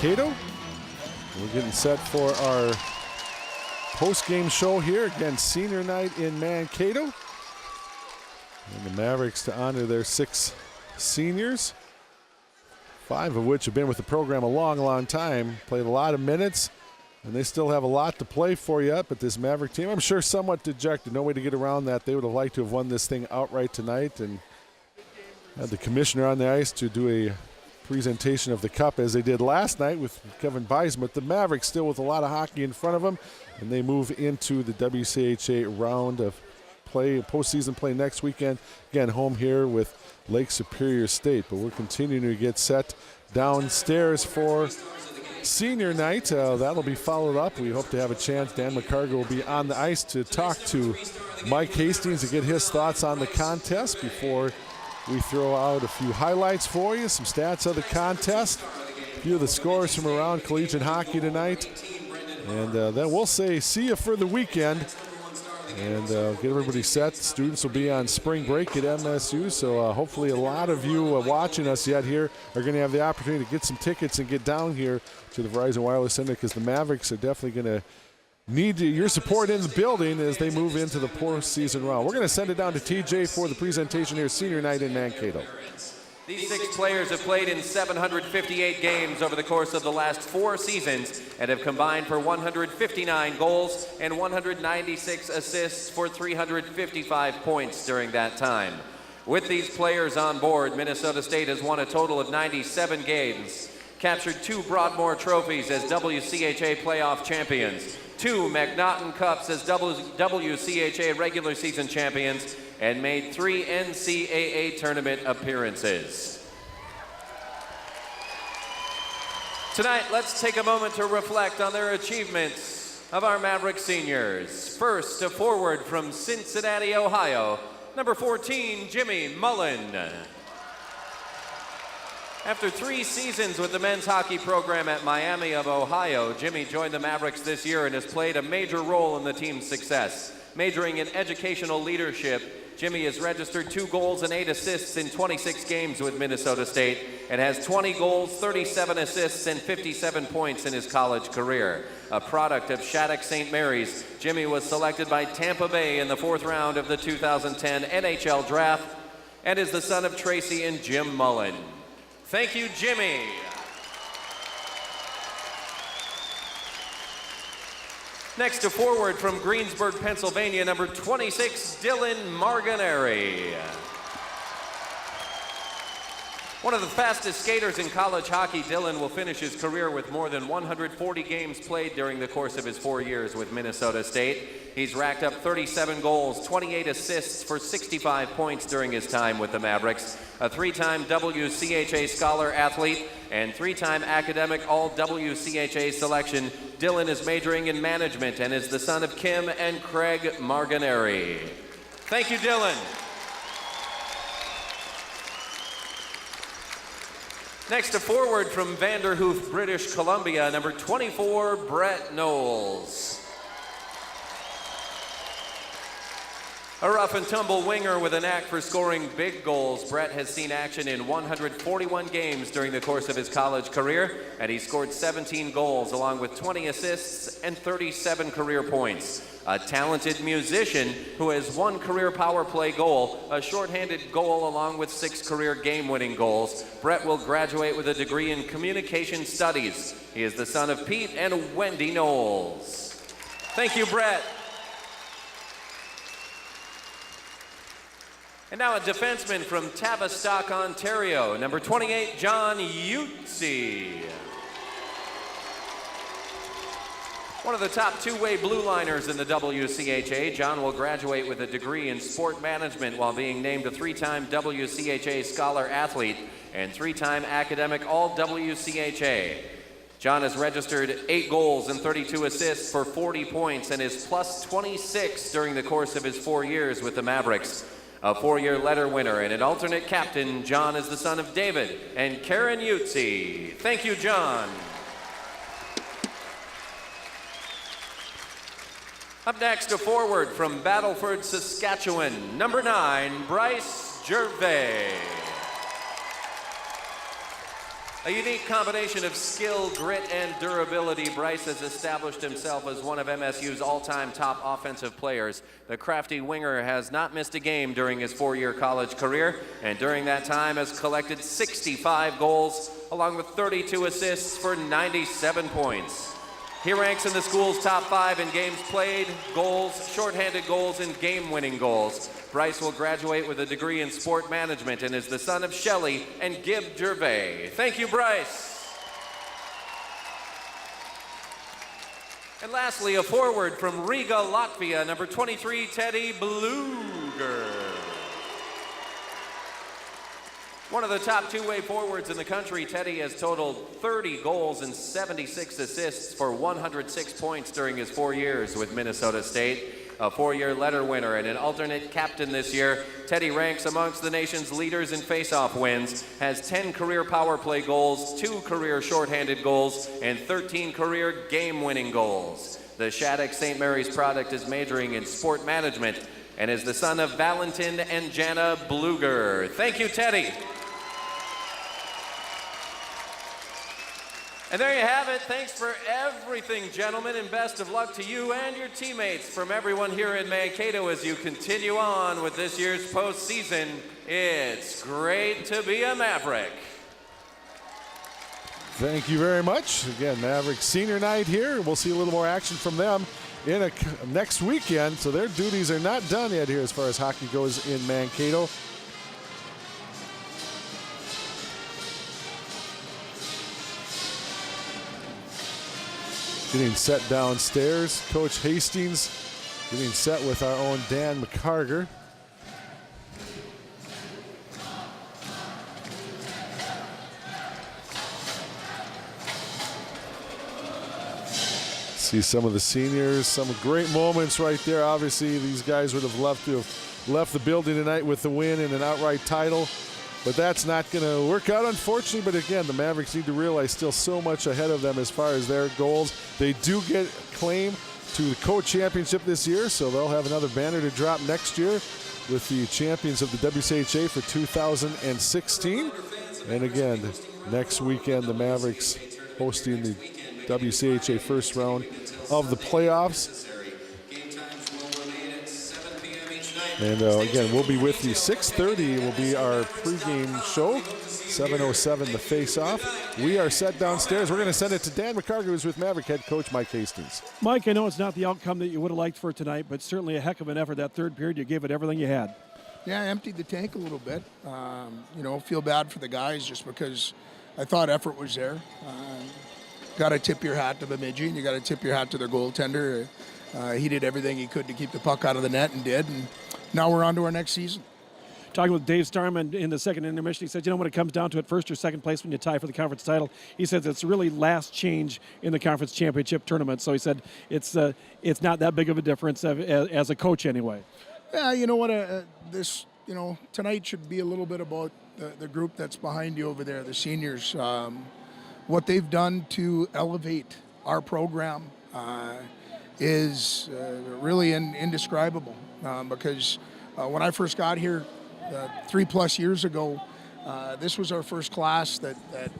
Mankato. We're getting set for our post-game show here. Again, senior night in Mankato. And the Mavericks to honor their 6 seniors, 5 of which have been with the program a long, long time, played a lot of minutes, and they still have a lot to play for yet. But this Maverick team, I'm sure somewhat dejected. No way to get around that. They would have liked to have won this thing outright tonight and had the commissioner on the ice to do a presentation of the cup as they did last night with Kevin Beismuth. The Mavericks still with a lot of hockey in front of them, and they move into the WCHA round of play, postseason play next weekend. Again, home here with Lake Superior State, but we're continuing to get set downstairs for senior night. That'll be followed up. We hope to have a chance. Dan McCargo will be on the ice to talk to Mike Hastings to get his thoughts on the contest before we throw out a few highlights for you, some stats of the contest, a few of the scores from around collegiate hockey tonight, and then we'll say see you for the weekend and get everybody set. Students will be on spring break at MSU, so hopefully a lot of you watching us yet here are going to have the opportunity to get some tickets and get down here to the Verizon Wireless Center, because the Mavericks are definitely going to need your support in the building as they move into the postseason round. We're going to send it down to TJ for the presentation here, senior night in Mankato. These 6 players have played in 758 games over the course of the last 4 seasons and have combined for 159 goals and 196 assists for 355 points during that time. With these players on board, Minnesota State has won a total of 97 games, captured 2 Broadmoor trophies as WCHA playoff champions, 2 McNaughton Cups as WCHA regular season champions, and made 3 NCAA tournament appearances. Tonight, let's take a moment to reflect on their achievements of our Maverick seniors. First, a forward from Cincinnati, Ohio, number 14, Jimmy Mullen. After 3 seasons with the men's hockey program at Miami of Ohio, Jimmy joined the Mavericks this year and has played a major role in the team's success. Majoring in educational leadership, Jimmy has registered 2 goals and 8 assists in 26 games with Minnesota State and has 20 goals, 37 assists, and 57 points in his college career. A product of Shattuck St. Mary's, Jimmy was selected by Tampa Bay in the 4th round of the 2010 NHL Draft and is the son of Tracy and Jim Mullen. Thank you, Jimmy. Next, a forward from Greensburg, Pennsylvania, number 26, Dylan Marganeri. One of the fastest skaters in college hockey, Dylan will finish his career with more than 140 games played during the course of his 4 years with Minnesota State. He's racked up 37 goals, 28 assists for 65 points during his time with the Mavericks. A 3-time WCHA Scholar Athlete and 3-time academic All-WCHA selection, Dylan is majoring in management and is the son of Kim and Craig Marganeri. Thank you, Dylan. Next, a forward from Vanderhoof, British Columbia, number 24, Brett Knowles. A rough and tumble winger with a knack for scoring big goals, Brett has seen action in 141 games during the course of his college career, and he scored 17 goals along with 20 assists and 37 career points. A talented musician who has 1 career power play goal, a shorthanded goal along with 6 career game-winning goals. Brett will graduate with a degree in communication studies. He is the son of Pete and Wendy Knowles. Thank you, Brett. And now a defenseman from Tavistock, Ontario, number 28, John Utsi. One of the top 2-way blue liners in the WCHA, John will graduate with a degree in sport management while being named a 3-time WCHA Scholar Athlete and 3-time academic All-WCHA. John has registered 8 goals and 32 assists for 40 points and is plus 26 during the course of his 4 years with the Mavericks. A 4-year letter winner and an alternate captain, John is the son of David and Karen Utsi. Thank you, John. Up next, a forward from Battleford, Saskatchewan, number 9, Bryce Gervais. A unique combination of skill, grit, and durability, Bryce has established himself as one of MSU's all-time top offensive players. The crafty winger has not missed a game during his 4-year college career, and during that time has collected 65 goals, along with 32 assists for 97 points. He ranks in the school's top 5 in games played, goals, shorthanded goals, and game-winning goals. Bryce will graduate with a degree in sport management and is the son of Shelley and Gib Gervais. Thank you, Bryce. And lastly, a forward from Riga, Latvia, number 23, Teddy Bluger. One of the top two-way forwards in the country, Teddy has totaled 30 goals and 76 assists for 106 points during his 4 years with Minnesota State. A 4-year letter winner and an alternate captain this year, Teddy ranks amongst the nation's leaders in faceoff wins, has 10 career power play goals, 2 career shorthanded goals, and 13 career game-winning goals. The Shattuck St. Mary's product is majoring in sport management and is the son of Valentin and Jana Bluger. Thank you, Teddy. And there you have it. Thanks for everything, gentlemen, and best of luck to you and your teammates from everyone here in Mankato as you continue on with this year's postseason. It's great to be a Maverick. Thank you very much. Again, Maverick senior night here. We'll see a little more action from them in next weekend. So their duties are not done yet here as far as hockey goes in Mankato. Getting set downstairs. Coach Hastings getting set with our own Dan McCarger. See some of the seniors, some great moments right there. Obviously, these guys would have loved to have left the building tonight with the win and an outright title. But that's not going to work out, unfortunately. But again, the Mavericks need to realize still so much ahead of them as far as their goals. They do get claim to the co-championship this year, so they'll have another banner to drop next year with the champions of the WCHA for 2016. And again, next weekend, the Mavericks hosting the WCHA first round of the playoffs. And again, we'll be with you. 6:30 will be our pregame show. 7:07 the face-off. We are set downstairs. We're going to send it to Dan McCarger, who's with Maverick head coach Mike Hastings. Mike, I know it's not the outcome that you would have liked for tonight, but certainly a heck of an effort. That third period, you gave it everything you had. Yeah, I emptied the tank a little bit. Feel bad for the guys just because I thought effort was there. Got to tip your hat to Bemidji, and you got to tip your hat to their goaltender. He did everything he could to keep the puck out of the net and did. And now we're on to our next season. Talking with Dave Starman in the second intermission, he said, when it comes down to it, first or second place when you tie for the conference title, he says it's really last change in the conference championship tournament. So he said it's not that big of a difference as a coach anyway. Yeah, you know what? Tonight should be a little bit about the group that's behind you over there, the seniors. What they've done to elevate our program is really indescribable. Because when I first got here 3+ years ago, this was our first class that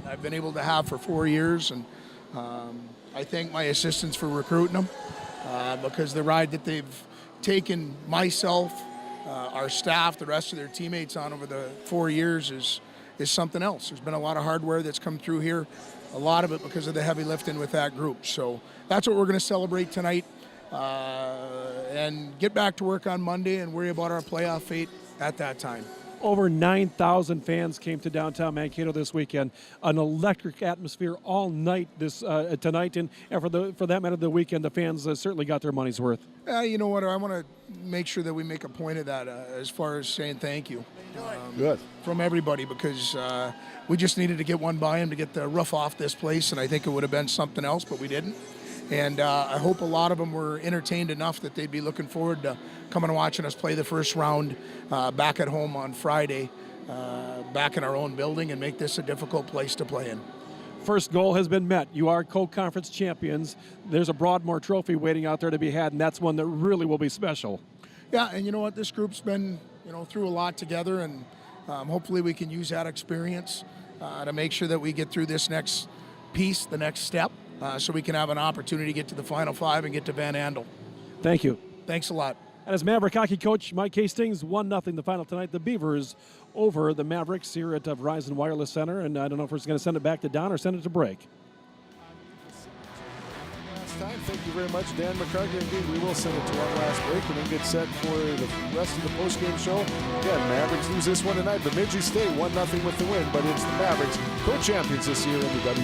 I've been able to have for 4 years, and I thank my assistants for recruiting them because the ride that they've taken myself, our staff, the rest of their teammates on over the 4 years is something else. There's been a lot of hardware that's come through here, a lot of it because of the heavy lifting with that group. So that's what we're going to celebrate tonight. And get back to work on Monday and worry about our playoff fate at that time. Over 9,000 fans came to downtown Mankato this weekend. An electric atmosphere all night tonight, and for that matter, the weekend. The fans certainly got their money's worth. You know what? I want to make sure that we make a point of that as far as saying thank you. Good. From everybody, because we just needed to get one by him to get the roof off this place, and I think it would have been something else, but we didn't. And I hope a lot of them were entertained enough that they'd be looking forward to coming and watching us play the first round back at home on Friday, back in our own building, and make this a difficult place to play in. First goal has been met. You are co-conference champions. There's a Broadmoor trophy waiting out there to be had, and that's one that really will be special. Yeah, and you know what? This group's been through a lot together, and hopefully we can use that experience to make sure that we get through this next piece, the next step, so we can have an opportunity to get to the Final Five and get to Van Andel. Thank you. Thanks a lot. And as Maverick hockey coach Mike Hastings, 1-0 the final tonight. The Beavers over the Mavericks here at Verizon Wireless Center. And I don't know if we're going to send it back to Don or send it to break. Last time. Thank you very much, Dan McCarthy. Indeed, we will send it to one last break and then get set for the rest of the postgame show. Again, Mavericks lose this one tonight. Bemidji stay 1-0 with the win, but it's the Mavericks, co-champions this year in the W.